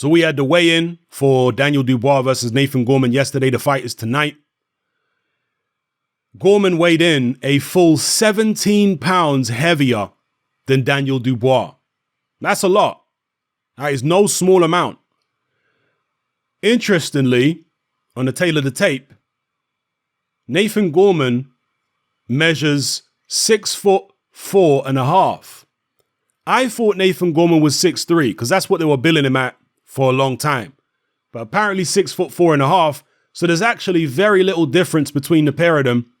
So we had the weigh-in for Daniel Dubois versus Nathan Gorman yesterday. The fight is tonight. Gorman weighed in a full 17 pounds heavier than Daniel Dubois. That's a lot. That is no small amount. Interestingly, on the tail of the tape, Nathan Gorman measures 6'4.5". I thought Nathan Gorman was 6'3", because that's what they were billing him at for a long time. But apparently 6'4.5". So there's actually very little difference between the pair of them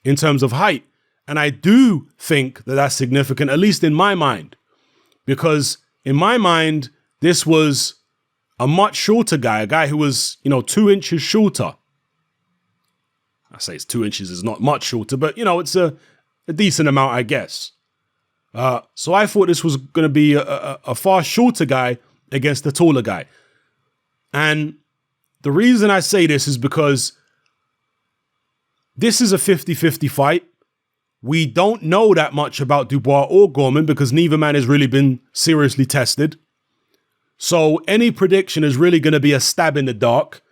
in terms of height. And I do think that that's significant, at least in my mind, because in my mind, this was a much shorter guy, a guy who was, 2 inches shorter. I say it's 2 inches is not much shorter, but, it's a decent amount, I guess. So I thought this was going to be a far shorter guy against a taller guy. And the reason I say this is because this is a 50-50 fight. We don't know that much about Dubois or Gorman because neither man has really been seriously tested. So any prediction is really going to be a stab in the dark.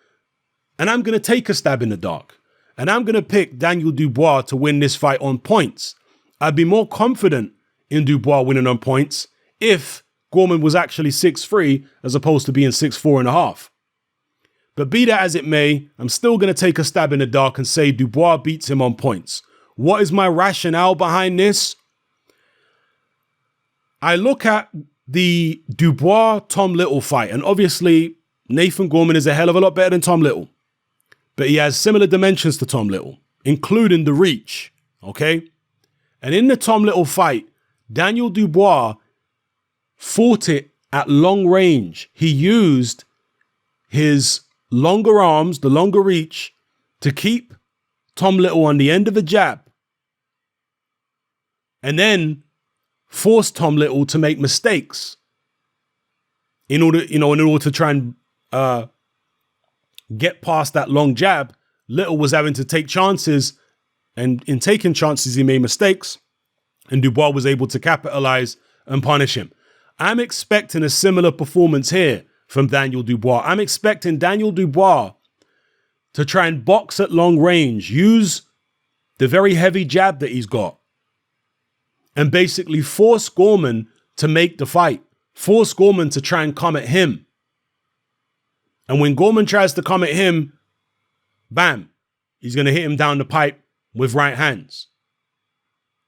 And I'm going to take a stab in the dark. And I'm going to pick Daniel Dubois to win this fight on points. I'd be more confident in Dubois winning on points if Gorman was actually 6'3" as opposed to being 6'4.5". But be that as it may, I'm still going to take a stab in the dark and say Dubois beats him on points. What is my rationale behind this? I look at the Dubois-Tom Little fight, and obviously Nathan Gorman is a hell of a lot better than Tom Little. But he has similar dimensions to Tom Little, including the reach, okay? And in the Tom Little fight, Daniel Dubois fought it at long range. He used his longer arms, the longer reach, to keep Tom Little on the end of a jab and then force Tom Little to make mistakes in order to try and get past that long jab. Little was having to take chances, and in taking chances, he made mistakes, and Dubois was able to capitalize and punish him. I'm expecting a similar performance here from Daniel Dubois. I'm expecting Daniel Dubois to try and box at long range, use the very heavy jab that he's got, and basically force Gorman to make the fight, force Gorman to try and come at him. And when Gorman tries to come at him, bam, he's going to hit him down the pipe with right hands.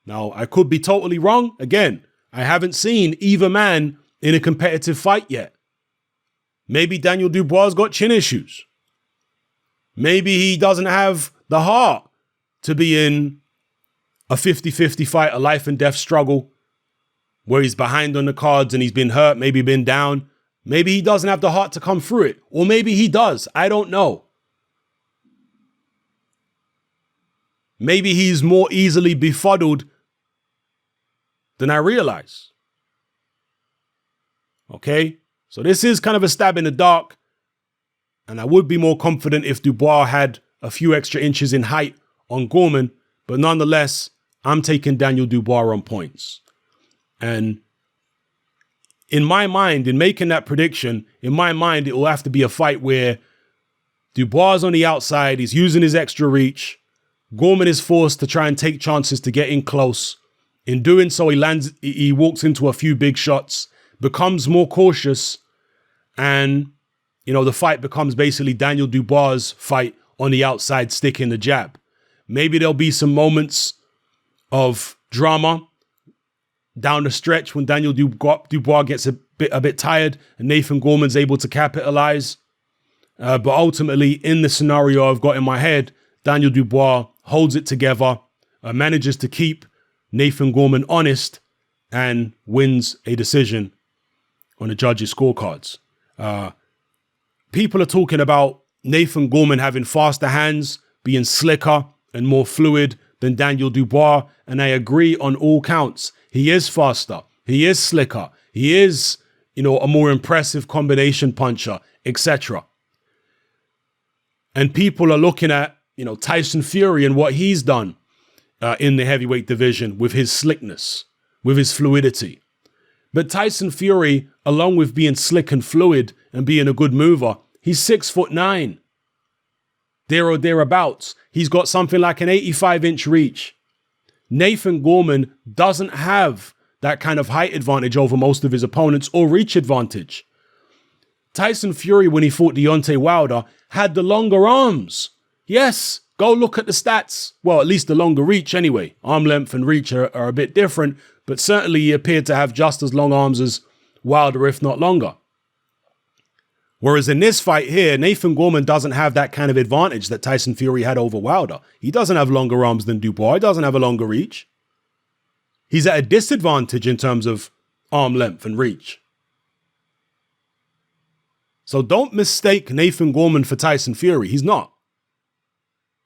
Now, I could be totally wrong. Again, I haven't seen either man in a competitive fight yet. Maybe Daniel Dubois got chin issues. Maybe he doesn't have the heart to be in a 50-50 fight, a life and death struggle, where he's behind on the cards and he's been hurt, maybe been down. Maybe he doesn't have the heart to come through it. Or maybe he does. I don't know. Maybe he's more easily befuddled than I realize. Okay? So this is kind of a stab in the dark. And I would be more confident if Dubois had a few extra inches in height on Gorman. But nonetheless, I'm taking Daniel Dubois on points. And in my mind, in making that prediction, in my mind, it will have to be a fight where Dubois is on the outside. He's using his extra reach. Gorman is forced to try and take chances to get in close. In doing so, he walks into a few big shots, becomes more cautious, and, the fight becomes basically Daniel Dubois' fight on the outside, sticking the jab. Maybe there'll be some moments of drama down the stretch when Daniel Dubois gets a bit tired and Nathan Gorman's able to capitalize. But ultimately, in the scenario I've got in my head, Daniel Dubois holds it together, manages to keep Nathan Gorman honest, and wins a decision on the judges' scorecards. People are talking about Nathan Gorman having faster hands, being slicker and more fluid than Daniel Dubois, and I agree on all counts. He is faster. He is slicker. He is, a more impressive combination puncher, etc. And people are looking at, Tyson Fury and what he's done in the heavyweight division with his slickness, with his fluidity. But Tyson Fury, along with being slick and fluid, and being a good mover. He's 6'9", there or thereabouts. He's got something like an 85-inch reach. Nathan Gorman doesn't have that kind of height advantage over most of his opponents or reach advantage. Tyson Fury, when he fought Deontay Wilder, had the longer arms. Yes, go look at the stats. Well, at least the longer reach anyway. Arm length and reach are a bit different, but certainly he appeared to have just as long arms as Wilder, if not longer. Whereas in this fight here, Nathan Gorman doesn't have that kind of advantage that Tyson Fury had over Wilder. He doesn't have longer arms than Dubois. He doesn't have a longer reach. He's at a disadvantage in terms of arm length and reach. So don't mistake Nathan Gorman for Tyson Fury. He's not.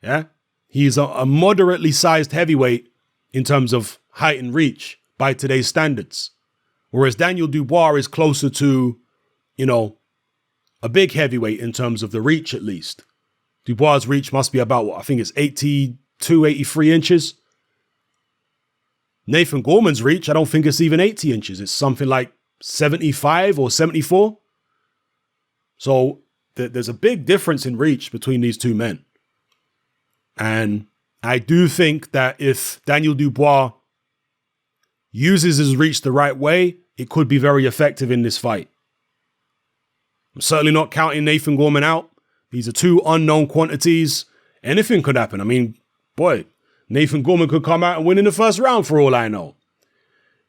Yeah? He's a moderately sized heavyweight in terms of height and reach by today's standards. Whereas Daniel Dubois is closer to, a big heavyweight in terms of the reach, at least. Dubois' reach must be about, I think it's 82, 83 inches. Nathan Gorman's reach, I don't think it's even 80 inches. It's something like 75 or 74. So there's a big difference in reach between these two men. And I do think that if Daniel Dubois uses his reach the right way, it could be very effective in this fight. I'm certainly not counting Nathan Gorman out. These are two unknown quantities. Anything could happen. I mean, boy, Nathan Gorman could come out and win in the first round for all I know.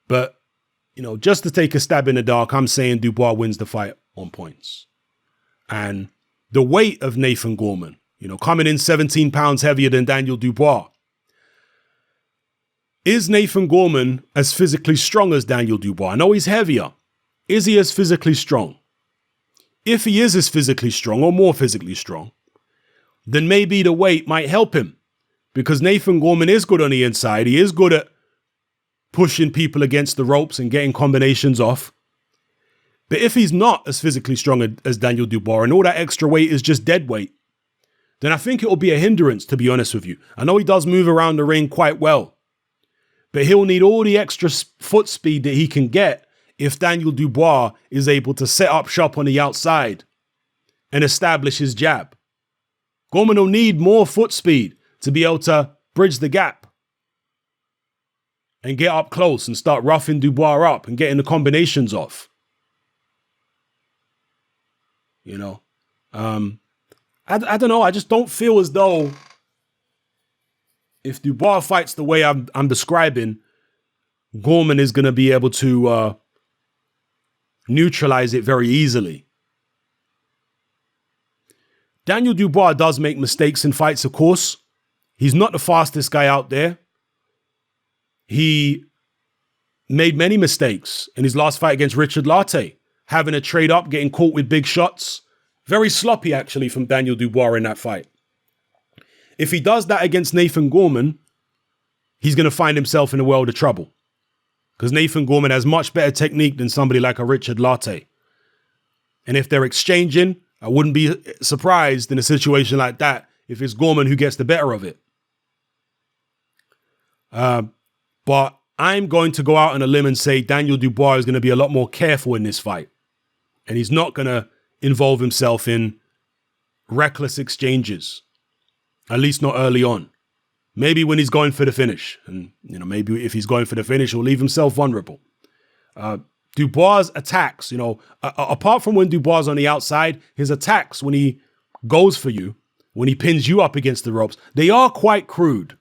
But, just to take a stab in the dark, I'm saying Dubois wins the fight on points. And the weight of Nathan Gorman, coming in 17 pounds heavier than Daniel Dubois. Is Nathan Gorman as physically strong as Daniel Dubois? I know he's heavier. Is he as physically strong? If he is as physically strong or more physically strong, then maybe the weight might help him. Because Nathan Gorman is good on the inside. He is good at pushing people against the ropes and getting combinations off. But if he's not as physically strong as Daniel Dubois and all that extra weight is just dead weight, then I think it will be a hindrance, to be honest with you. I know he does move around the ring quite well, but he'll need all the extra foot speed that he can get if Daniel Dubois is able to set up shop on the outside and establish his jab. Gorman will need more foot speed to be able to bridge the gap and get up close and start roughing Dubois up and getting the combinations off. I don't know. I just don't feel as though if Dubois fights the way I'm describing, Gorman is going to be able to neutralize it very easily. Daniel Dubois does make mistakes in fights, of course. He's not the fastest guy out there. He made many mistakes in his last fight against Richard Lartey, having a trade up, getting caught with big shots. Very sloppy, actually, from Daniel Dubois in that fight. If he does that against Nathan Gorman, he's going to find himself in a world of trouble. Because Nathan Gorman has much better technique than somebody like a Richard Lartey. And if they're exchanging, I wouldn't be surprised in a situation like that if it's Gorman who gets the better of it. But I'm going to go out on a limb and say Daniel Dubois is going to be a lot more careful in this fight. And he's not going to involve himself in reckless exchanges. At least not early on. Maybe when he's going for the finish. And, maybe if he's going for the finish, he'll leave himself vulnerable. Dubois' attacks, apart from when Dubois is on the outside, his attacks when he goes for you, when he pins you up against the ropes, they are quite crude.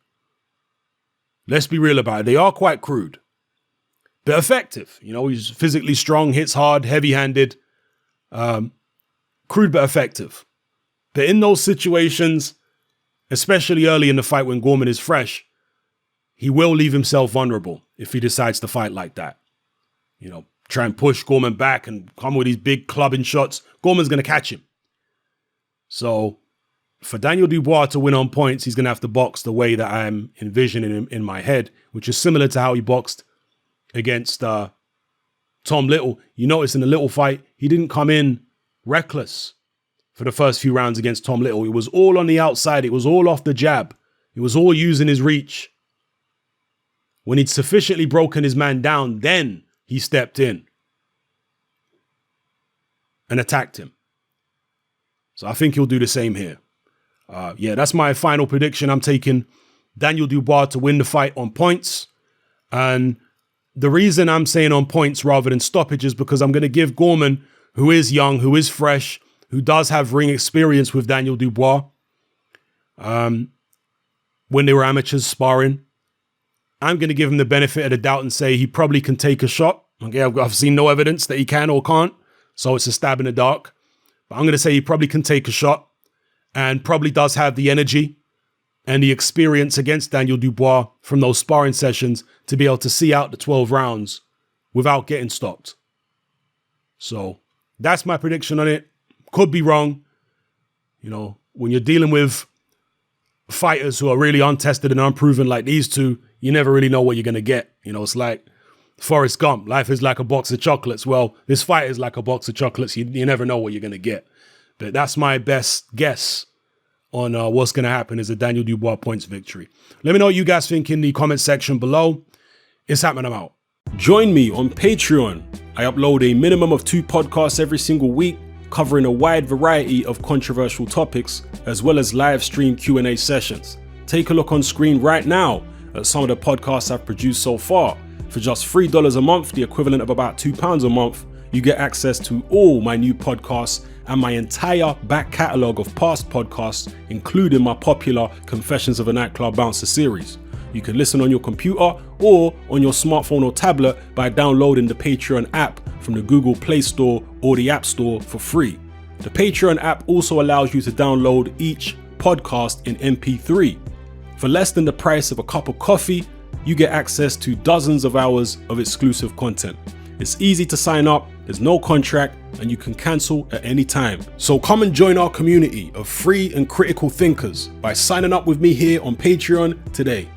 Let's be real about it. They are quite crude. But effective. He's physically strong, hits hard, heavy-handed. Crude but effective. But in those situations, especially early in the fight when Gorman is fresh, he will leave himself vulnerable if he decides to fight like that. Try and push Gorman back and come with these big clubbing shots. Gorman's going to catch him. So for Daniel Dubois to win on points, he's going to have to box the way that I'm envisioning him in my head, which is similar to how he boxed against Tom Little. You notice in the Little fight, he didn't come in reckless for the first few rounds against Tom Little. It was all on the outside. It was all off the jab. It was all using his reach. When he'd sufficiently broken his man down, then he stepped in. and attacked him. So I think he'll do the same here. Yeah, that's my final prediction. I'm taking Daniel Dubois to win the fight on points. And the reason I'm saying on points rather than stoppage is because I'm going to give Gorman, who is young, who is fresh, who does have ring experience with Daniel Dubois, when they were amateurs sparring, I'm going to give him the benefit of the doubt and say he probably can take a shot. Okay, I've seen no evidence that he can or can't, so it's a stab in the dark. But I'm going to say he probably can take a shot and probably does have the energy and the experience against Daniel Dubois from those sparring sessions to be able to see out the 12 rounds without getting stopped. So that's my prediction on it. Could be wrong. You know, when you're dealing with fighters who are really untested and unproven like these two, you never really know what you're going to get. You know, it's like Forrest Gump. Life is like a box of chocolates. Well, this fight is like a box of chocolates. You never know what you're going to get. But that's my best guess on what's going to happen is a Daniel Dubois points victory. Let me know what you guys think in the comment section below. It's happening. I'm out. Join me on Patreon. I upload a minimum of 2 podcasts every single week, covering a wide variety of controversial topics, as well as live stream Q&A sessions. Take a look on screen right now at some of the podcasts I've produced so far. For just $3 a month, the equivalent of about £2 a month, you get access to all my new podcasts and my entire back catalogue of past podcasts, including my popular Confessions of a Nightclub Bouncer series. You can listen on your computer or on your smartphone or tablet by downloading the Patreon app from the Google Play Store or the App Store for free. The Patreon app also allows you to download each podcast in MP3. For less than the price of a cup of coffee, you get access to dozens of hours of exclusive content. It's easy to sign up, there's no contract, and you can cancel at any time. So come and join our community of free and critical thinkers by signing up with me here on Patreon today.